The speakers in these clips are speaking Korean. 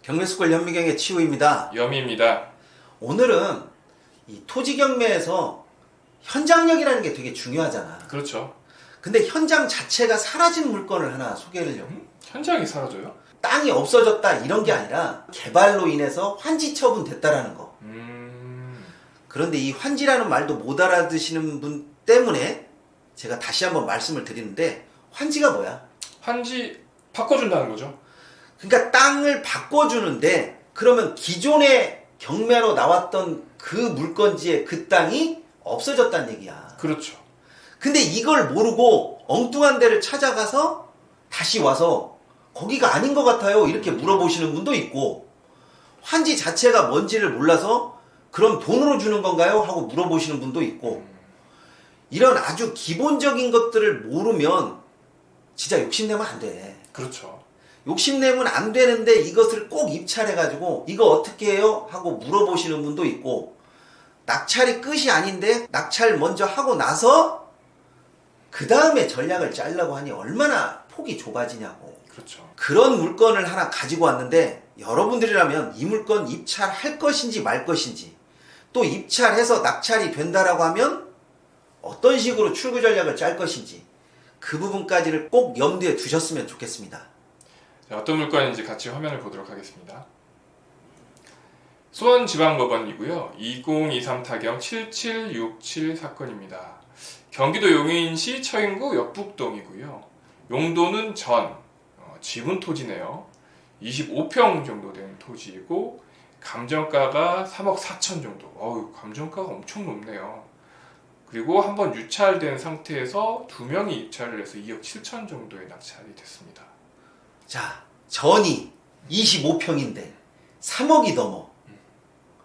경매수골 현미경의 치우입니다. 염입니다. 오늘은 이 토지 경매에서 현장력이라는 게 되게 중요하잖아. 그렇죠. 근데 현장 자체가 사라진 물건을 하나 소개를 하려고. 현장이 사라져요? 땅이 없어졌다 이런 게 아니라 개발로 인해서 환지 처분됐다라는 거. 그런데 이 환지라는 말도 못 알아듣시는 분 때문에 제가 다시 한번 말씀을 드리는데, 환지가 뭐야? 환지 바꿔준다는 거죠. 그러니까 땅을 바꿔주는데, 그러면 기존에 경매로 나왔던 그 물건지에 그 땅이 없어졌다는 얘기야. 그렇죠. 근데 이걸 모르고 엉뚱한 데를 찾아가서 다시 와서 거기가 아닌 것 같아요 이렇게 물어보시는 분도 있고, 환지 자체가 뭔지를 몰라서 그럼 돈으로 주는 건가요? 하고 물어보시는 분도 있고, 이런 아주 기본적인 것들을 모르면 진짜 욕심내면 안 돼. 그렇죠. 욕심내면 안 되는데 이것을 꼭 입찰해가지고 이거 어떻게 해요? 하고 물어보시는 분도 있고, 낙찰이 끝이 아닌데 낙찰 먼저 하고 나서 그 다음에 전략을 짜려고 하니 얼마나 폭이 좁아지냐고. 그렇죠. 그런 물건을 하나 가지고 왔는데, 여러분들이라면 이 물건 입찰할 것인지 말 것인지, 또 입찰해서 낙찰이 된다라고 하면 어떤 식으로 출구 전략을 짤 것인지, 그 부분까지를 꼭 염두에 두셨으면 좋겠습니다. 자, 어떤 물건인지 같이 화면을 보도록 하겠습니다. 수원지방법원이고요. 2023 타경 7767 사건입니다. 경기도 용인시 처인구 역북동이고요. 용도는 지분 토지네요. 25평 정도 되는 토지이고, 감정가가 3억 4천 정도. 어우, 감정가가 엄청 높네요. 그리고 한번 유찰된 상태에서 2명이 입찰을 해서 2억 7천 정도에 낙찰이 됐습니다. 자, 전이 25평인데 3억이 넘어.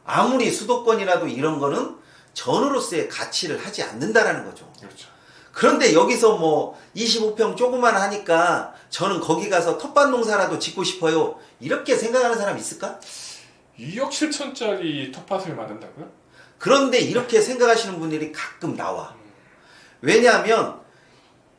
아무리 수도권이라도 이런 거는 전으로서의 가치를 하지 않는다라는 거죠. 그렇죠. 그런데 여기서 뭐 25평 조그만 하니까 저는 거기 가서 텃밭 농사라도 짓고 싶어요 이렇게 생각하는 사람 있을까? 2억 7천짜리 텃밭을 만든다고요? 그런데 이렇게 생각하시는 분들이 가끔 나와. 왜냐하면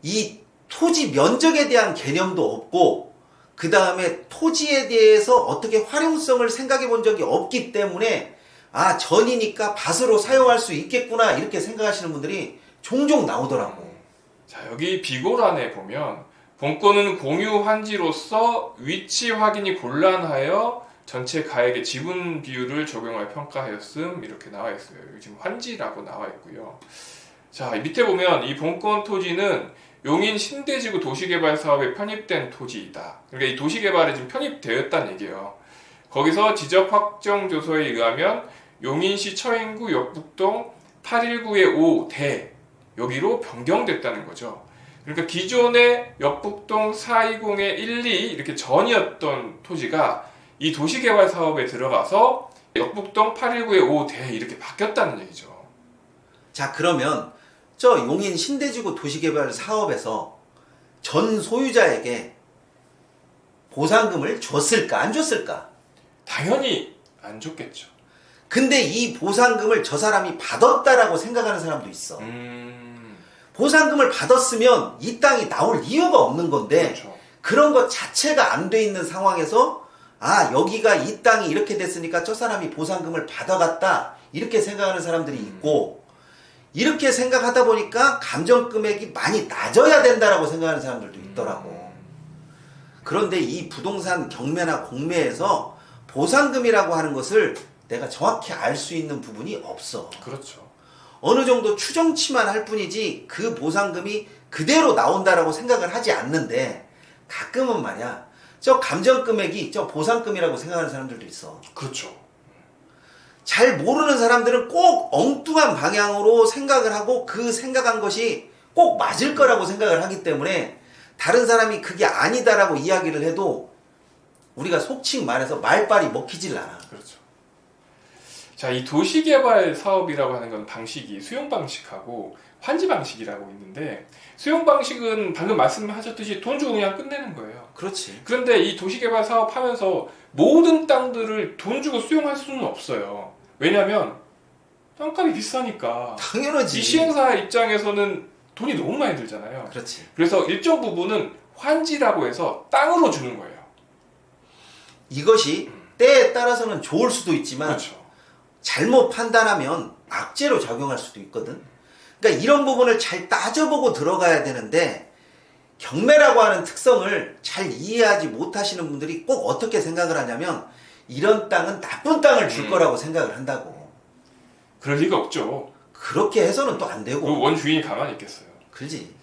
이 토지 면적에 대한 개념도 없고, 그 다음에 토지에 대해서 어떻게 활용성을 생각해 본 적이 없기 때문에, 아, 전이니까 밭으로 사용할 수 있겠구나 이렇게 생각하시는 분들이 종종 나오더라고. 자, 여기 비고란에 보면 본권은 공유 환지로서 위치 확인이 곤란하여 전체 가액의 지분 비율을 적용하여 평가하였음 이렇게 나와 있어요. 여기 지금 환지라고 나와 있고요. 자, 밑에 보면 이 본권 토지는 용인 신대지구 도시개발 사업에 편입된 토지이다. 그러니까 이 도시개발에 지금 편입되었다는 얘기예요. 거기서 지적 확정 조서에 의하면 용인시 처인구 역북동 819의 5대 여기로 변경됐다는 거죠. 그러니까 기존의 역북동 420의 12 이렇게 전이었던 토지가 이 도시개발 사업에 들어가서 역북동 819의 5대 이렇게 바뀌었다는 얘기죠. 자, 그러면 저 용인 신대지구 도시개발 사업에서 전 소유자에게 보상금을 줬을까 안 줬을까? 당연히 안 줬겠죠. 근데 이 보상금을 저 사람이 받았다라고 생각하는 사람도 있어. 보상금을 받았으면 이 땅이 나올 이유가 없는 건데, 그렇죠. 그런 것 자체가 안 돼 있는 상황에서 아, 여기가 이 땅이 이렇게 됐으니까 저 사람이 보상금을 받아갔다 이렇게 생각하는 사람들이 있고, 이렇게 생각하다 보니까 감정 금액이 많이 낮아야 된다라고 생각하는 사람들도 있더라고. 그런데 이 부동산 경매나 공매에서 보상금이라고 하는 것을 내가 정확히 알 수 있는 부분이 없어. 그렇죠. 어느 정도 추정치만 할 뿐이지 그 보상금이 그대로 나온다라고 생각을 하지 않는데, 가끔은 말이야, 저 감정 금액이 저 보상금이라고 생각하는 사람들도 있어. 그렇죠. 잘 모르는 사람들은 꼭 엉뚱한 방향으로 생각을 하고 그 생각한 것이 꼭 맞을 거라고 생각을 하기 때문에, 다른 사람이 그게 아니다라고 이야기를 해도 우리가 속칭 말해서 말빨이 먹히질 않아. 그렇죠. 자, 이 도시개발 사업이라고 하는 건 방식이 수용 방식하고 환지 방식이라고 있는데, 수용 방식은 방금 말씀하셨듯이 돈 주고 그냥 끝내는 거예요. 그렇지. 그런데 이 도시개발 사업 하면서 모든 땅들을 돈 주고 수용할 수는 없어요. 왜냐면 땅값이 비싸니까. 당연하지. 이 시행사 입장에서는 돈이 너무 많이 들잖아요. 그렇지. 그래서 일정 부분은 환지라고 해서 땅으로 주는 거예요. 이것이 때에 따라서는 좋을 수도 있지만 그렇죠. 잘못 판단하면 악재로 작용할 수도 있거든. 그러니까 이런 부분을 잘 따져보고 들어가야 되는데 경매라고 하는 특성을 잘 이해하지 못하시는 분들이 꼭 어떻게 생각을 하냐면 이런 땅은 나쁜 땅을 줄 거라고 생각을 한다고. 그럴 리가 없죠. 그렇게 해서는 또 안 그 되고. 원주인이 가만히 있겠어요. 그렇지.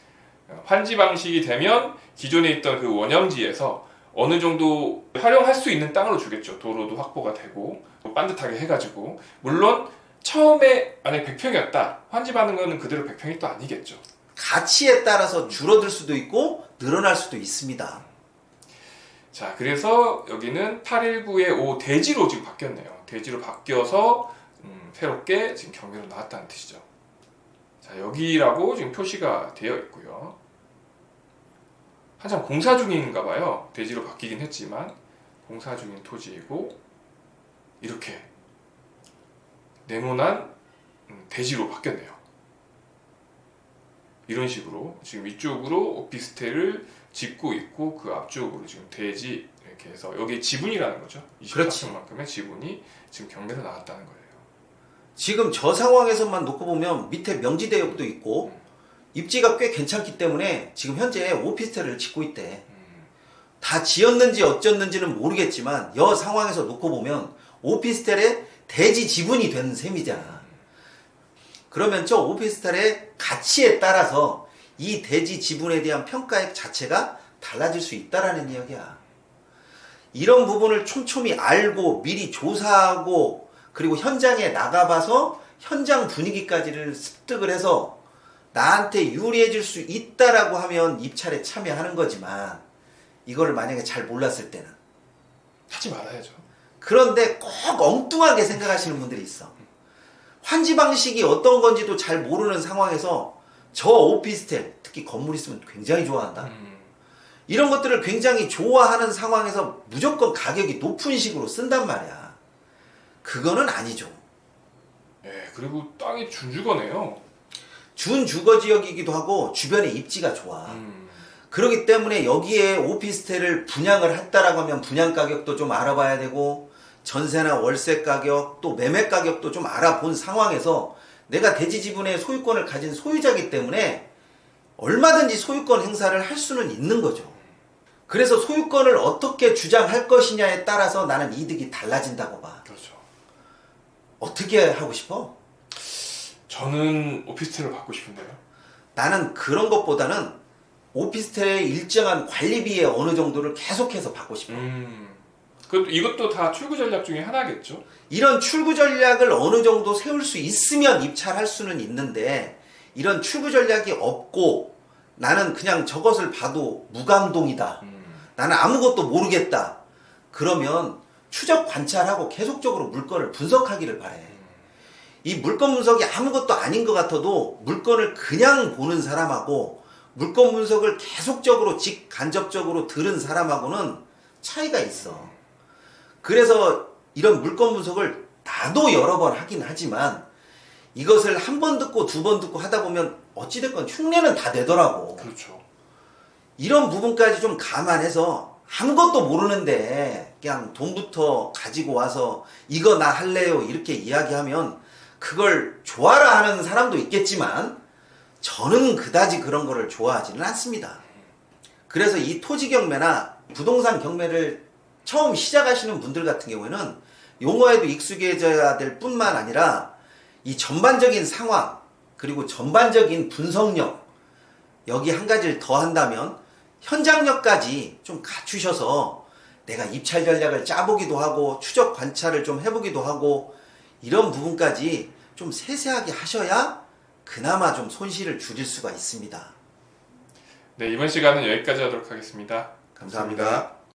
환지 방식이 되면 기존에 있던 그 원형지에서 어느 정도 활용할 수 있는 땅으로 주겠죠. 도로도 확보가 되고 반듯하게 해가지고. 물론 처음에 만약 100평이었다. 환지받는 거는 그대로 100평이 또 아니겠죠. 가치에 따라서 줄어들 수도 있고 늘어날 수도 있습니다. 자, 그래서 여기는 819의 5 대지로 지금 바뀌었네요. 대지로 바뀌어서 새롭게 지금 경매로 나왔다는 뜻이죠. 자, 여기라고 지금 표시가 되어 있고요. 한참 공사 중인가 봐요. 대지로 바뀌긴 했지만 공사 중인 토지이고 이렇게 네모난 대지로 바뀌었네요. 이런 식으로 지금 위쪽으로 오피스텔을 짓고 있고 그 앞쪽으로 지금 대지 이렇게 해서 여기 지분이라는 거죠. 24평만큼의 지분이 지금 경매로 나왔다는 거예요. 지금 저 상황에서만 놓고 보면 밑에 명지대역도 있고 입지가 꽤 괜찮기 때문에 지금 현재 오피스텔을 짓고 있대. 다 지었는지 어쩌는지는 모르겠지만 여 상황에서 놓고 보면 오피스텔의 대지 지분이 된 셈이잖아. 그러면 저 오피스텔의 가치에 따라서 이 대지 지분에 대한 평가액 자체가 달라질 수 있다라는 이야기야. 이런 부분을 촘촘히 알고 미리 조사하고 그리고 현장에 나가봐서 현장 분위기까지를 습득을 해서 나한테 유리해질 수 있다라고 하면 입찰에 참여하는 거지만 이거를 만약에 잘 몰랐을 때는 하지 말아야죠. 그런데 꼭 엉뚱하게 생각하시는 분들이 있어. 환지 방식이 어떤 건지도 잘 모르는 상황에서 저 오피스텔, 특히 건물 있으면 굉장히 좋아한다. 이런 것들을 굉장히 좋아하는 상황에서 무조건 가격이 높은 식으로 쓴단 말이야. 그거는 아니죠. 예, 그리고 땅이 준주거네요. 준주거 지역이기도 하고 주변에 입지가 좋아. 그렇기 때문에 여기에 오피스텔을 분양을 했다라고 하면 분양 가격도 좀 알아봐야 되고 전세나 월세 가격 또 매매 가격도 좀 알아본 상황에서 내가 대지 지분의 소유권을 가진 소유자이기 때문에 얼마든지 소유권 행사를 할 수는 있는 거죠. 그래서 소유권을 어떻게 주장할 것이냐에 따라서 나는 이득이 달라진다고 봐. 그렇죠. 어떻게 하고 싶어? 저는 오피스텔을 받고 싶은데요. 나는 그런 것보다는 오피스텔의 일정한 관리비의 어느 정도를 계속해서 받고 싶어. 이것도 다 출구 전략 중에 하나겠죠. 이런 출구 전략을 어느 정도 세울 수 있으면 입찰할 수는 있는데 이런 출구 전략이 없고 나는 그냥 저것을 봐도 무감동이다. 나는 아무것도 모르겠다. 그러면 추적 관찰하고 계속적으로 물건을 분석하기를 바래. 이 물건 분석이 아무것도 아닌 것 같아도 물건을 그냥 보는 사람하고 물건 분석을 계속적으로 직간접적으로 들은 사람하고는 차이가 있어. 그래서 이런 물건 분석을 나도 여러 번 하긴 하지만 이것을 한 번 듣고 두 번 듣고 하다 보면 어찌됐건 흉내는 다 내더라고. 그렇죠. 이런 부분까지 좀 감안해서 아무것도 모르는데 그냥 돈부터 가지고 와서 이거 나 할래요 이렇게 이야기하면 그걸 좋아라 하는 사람도 있겠지만 저는 그다지 그런 거를 좋아하지는 않습니다. 그래서 이 토지 경매나 부동산 경매를 처음 시작하시는 분들 같은 경우에는 용어에도 익숙해져야 될 뿐만 아니라 이 전반적인 상황 그리고 전반적인 분석력 여기 한 가지를 더 한다면 현장력까지 좀 갖추셔서 내가 입찰 전략을 짜보기도 하고 추적 관찰을 좀 해보기도 하고 이런 부분까지 좀 세세하게 하셔야 그나마 좀 손실을 줄일 수가 있습니다. 네, 이번 시간은 여기까지 하도록 하겠습니다. 감사합니다.